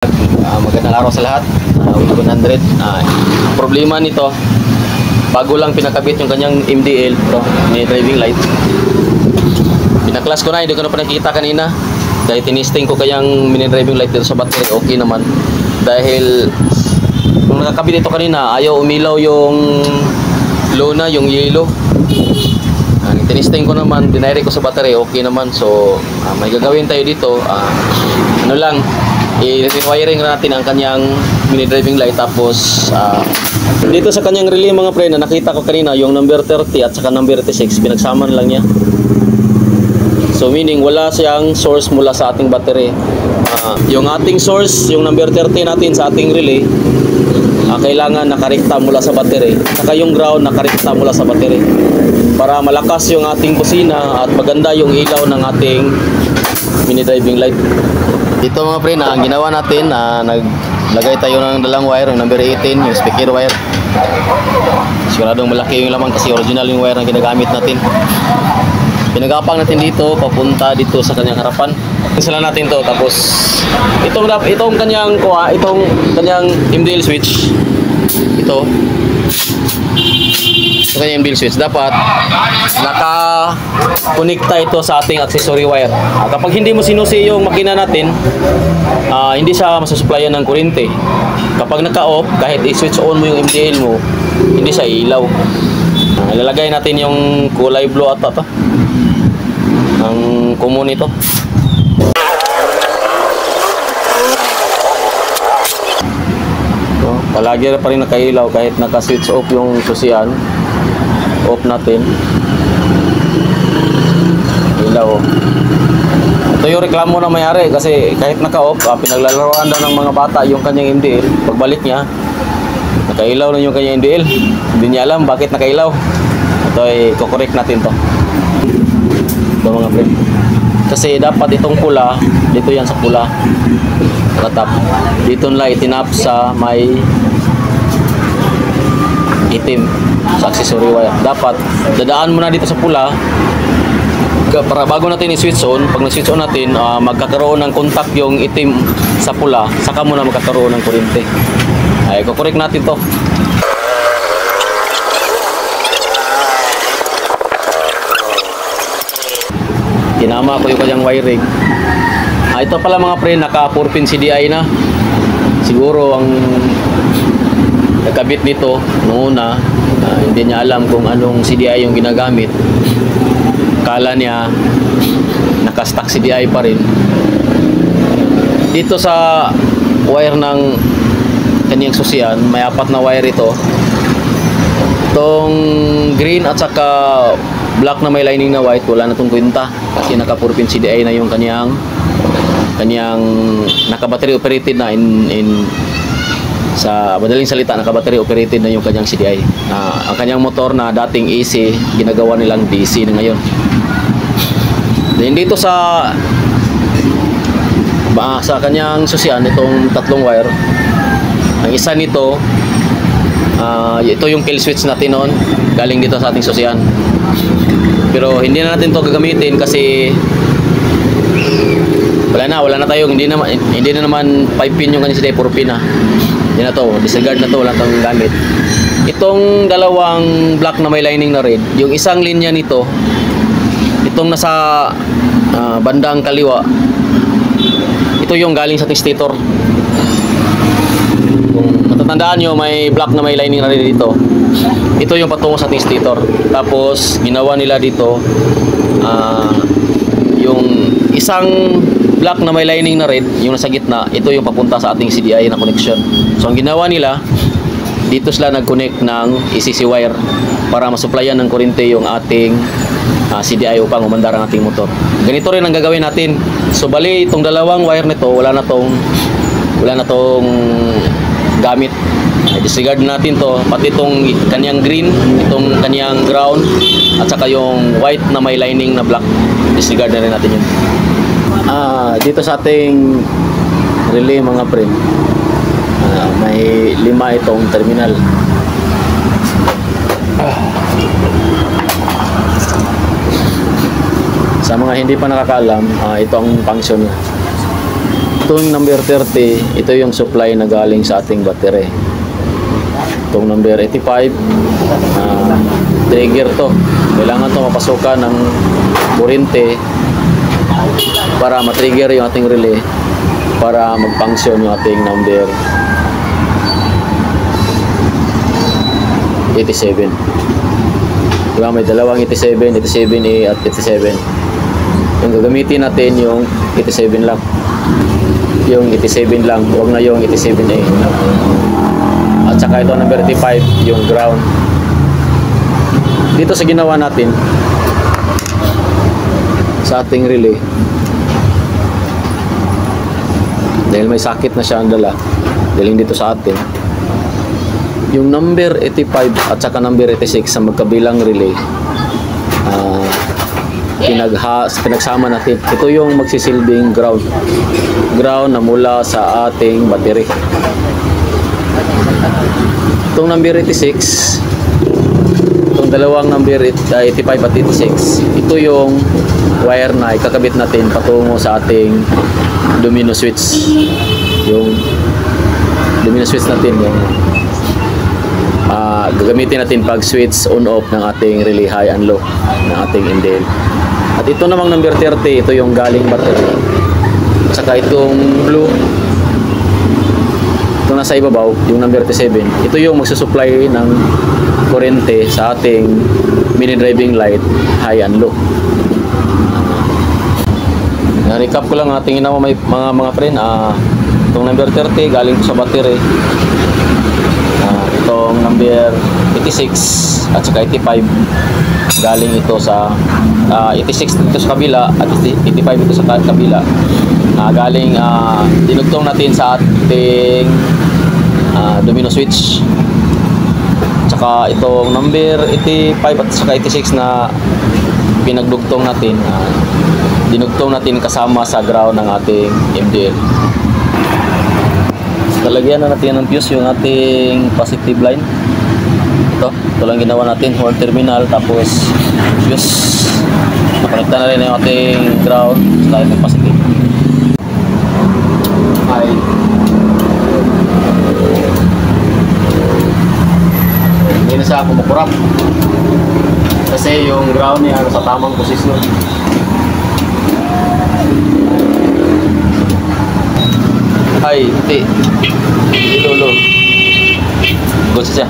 Magandang araw sa lahat. 100. Ang problema nito, bago lang pinakabit yung kanyang MDL, may driving light. Pinaklas ko na, hindi ko na pa nakikita kanina. Dahil tinisting ko kayang mini driving light dito sa battery, okay naman. Dahil nung nakakabit ito kanina, ayaw umilaw yung lona, yung yellow. Tinisting ko naman, dinayari ko sa battery, okay naman. So, may gagawin tayo dito. Ano lang, i-wiring natin ang kanyang mini driving light. Tapos dito sa kanyang relay mga pre, na nakita ko kanina yung number 30 at saka number 36, pinagsaman lang niya. So meaning wala siyang source mula sa ating battery. Yung ating source, yung number 30 natin sa ating relay, kailangan nakarekta mula sa battery, saka yung ground nakarekta mula sa battery para malakas yung ating busina at maganda yung ilaw ng ating mini driving light. Dito mga pre, ang ginawa natin, naglagay tayo ng dalang wire, yung number 18, yung speaker wire. Siguradong malaki yung laman kasi original yung wire na ginagamit natin. Pinagapang natin dito, papunta dito sa kanyang harapan. Install natin to, tapos itong kanyang MDL switch. Ito kanyang MDL switch, dapat naka-connecta ito sa ating accessory wire. Kapag hindi mo sinusi yung makina natin, hindi siya masusupplyan ng kuryente. Kapag naka-off, kahit i-switch on mo yung MDL mo, hindi siya ilaw. Ilalagay natin yung kulay blue at ito, ang common ito. Palagi pa rin nakailaw kahit naka-switch off yung susian. Off natin. Ilaw. Ito yung reklamo na mayari kasi kahit naka-off, pinaglalaroan daw ng mga bata yung kanyang MDL. Pagbalik niya, nakailaw na yung kanyang MDL. Hindi niya alam bakit nakailaw. Ito ay kukorek natin to. Ito mga friend. Kasi dapat itong pula, dito yan sa pula. Nakatap. Dito nila itinap sa may itim sa accessory wire. Dapat dadaan muna dito sa pula para bago natin i-switch on. Pag na-switch on natin, magkakaroon ng contact yung itim sa pula, saka muna magkakaroon ng kuryente. Ay, kukorek natin to. Tinama ko yung kanyang wiring. Ito pala mga pre, naka 4-pin CDI na. Siguro ang nagkabit nito noong una, hindi niya alam kung anong CDI yung ginagamit. Kala niya naka-stock CDI pa rin. Dito sa wire ng kanyang susian, may 4 na wire ito. Itong green at saka black na may lining na white, wala na itong kwenta kasi naka 4-pin CDI na yung kanyang naka-battery operated na sa madaling salita, naka-battery operated na yung kanyang CDI. Ang kanyang motor na dating AC, ginagawa nilang DC na ngayon. Then dito sa kanyang susian, itong 3 wire, ang isa nito, ito yung kill switch natin noon, galing dito sa ating susian. Pero hindi na natin to gagamitin kasi wala na tayo, hindi na naman 5-pin yung kanyang CDI, 4-pin na. Hindi na to, disregard na to, wala tong gamit. Itong dalawang black na may lining na red, yung isang linya nito, itong nasa bandang kaliwa, ito yung galing sa ating stator. Kung matatandaan nyo, may black na may lining na red dito. Ito yung patungo sa ating stator. Tapos ginawa nila dito, yung isang black na may lining na red, yung nasa gitna, ito yung papunta sa ating CDI na connection. So ang ginawa nila, dito sila nag-connect ng ECC wire para masupplyan ng kuryente yung ating CDI upang umandar ang ating motor. Ganito rin ang gagawin natin. So bali itong dalawang wire nito, wala na tong gamit. Disregard natin to, pati itong kanyang green, itong kanyang ground, at saka yung white na may lining na black. Disregard na rin natin yun. Dito sa ating relay mga friend, may 5 itong terminal. Sa mga hindi pa nakakaalam, ito ang function niya. Itong number 30, ito yung supply na galing sa ating battery. Itong number 85, trigger to. Kailangan to mapasukan ng kuryente para matrigger yung ating relay para mag-function yung ating number 87. Diba, may dalawang 87, 87A at 87. Yung gagamitin natin yung 87 lang. Yung 87 lang, huwag na yung 87A. At saka ito number 35, yung ground. Dito sa ginawa natin sa ating relay, dahil may sakit na siya ang dala, dahil dito sa atin, yung number 85 at saka number 86 sa magkabilang relay, pinagsama natin. Ito yung magsisilbing ground na mula sa ating battery. Itong number 86, itong dalawang number 85 at 86, ito yung wire na ikakabit natin patungo sa ating domino switch. Yung domino switch natin, yung gagamitin natin pag switch on off ng ating relay high and low ng ating MDL. At ito namang number 30, ito yung galing battery. At saka itong blue, ito nasa ibabaw, yung number 37, ito yung magsusupply ng kuryente sa ating mini driving light high and low. Na-recap ko lang ating ginawa mga friend. Itong number 30 galing sa battery. Itong number 86 at saka 85 galing ito sa 86 dito sa kabila at 85 ito sa kabila. Galing dinugtong natin sa ating domino switch. Tsaka itong number 85 at saka 86 na pinagdugtong natin, dinugtong natin kasama sa ground ng ating MDL. Talagyan na natin ng fuse yung ating positive line. Ito lang ginawa natin, horn terminal, tapos fuse. Nakonekta na rin yung ating ground sa ating positive. Hindi na siya kumukurap kasi yung ground niya sa tamang posisyon. Ay, hindi. Lolo. Good siya.